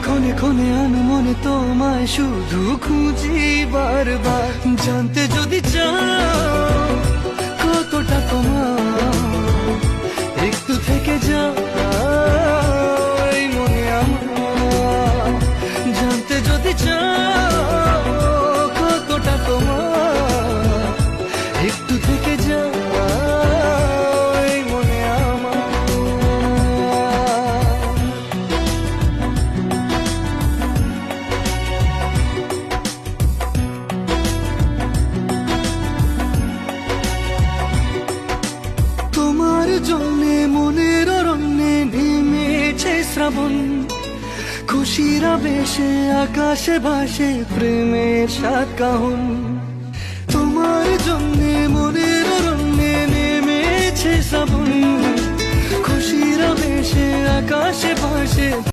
ক্ষণে ক্ষণে আনমনে তোমায় শুধু খুঁজি বারবার। জানতে যদি চাও কতটা তোমার, একটু থেকে যাও এই মনে আমার। জানতে যদি চাও কতটা তোমার, একটু থেকে যাও এই মনে আমার। তোমার জন্যে মনের অরণ্যে নেমেছে শ্রাবণ, খুশির আবেশে আকাশে ভাসে প্রেমের সাত কাহন। তোমার জন্যে মনের অরণ্যে নেমেছে শ্রাবণ, খুশির আবেশে আকাশে ভাসে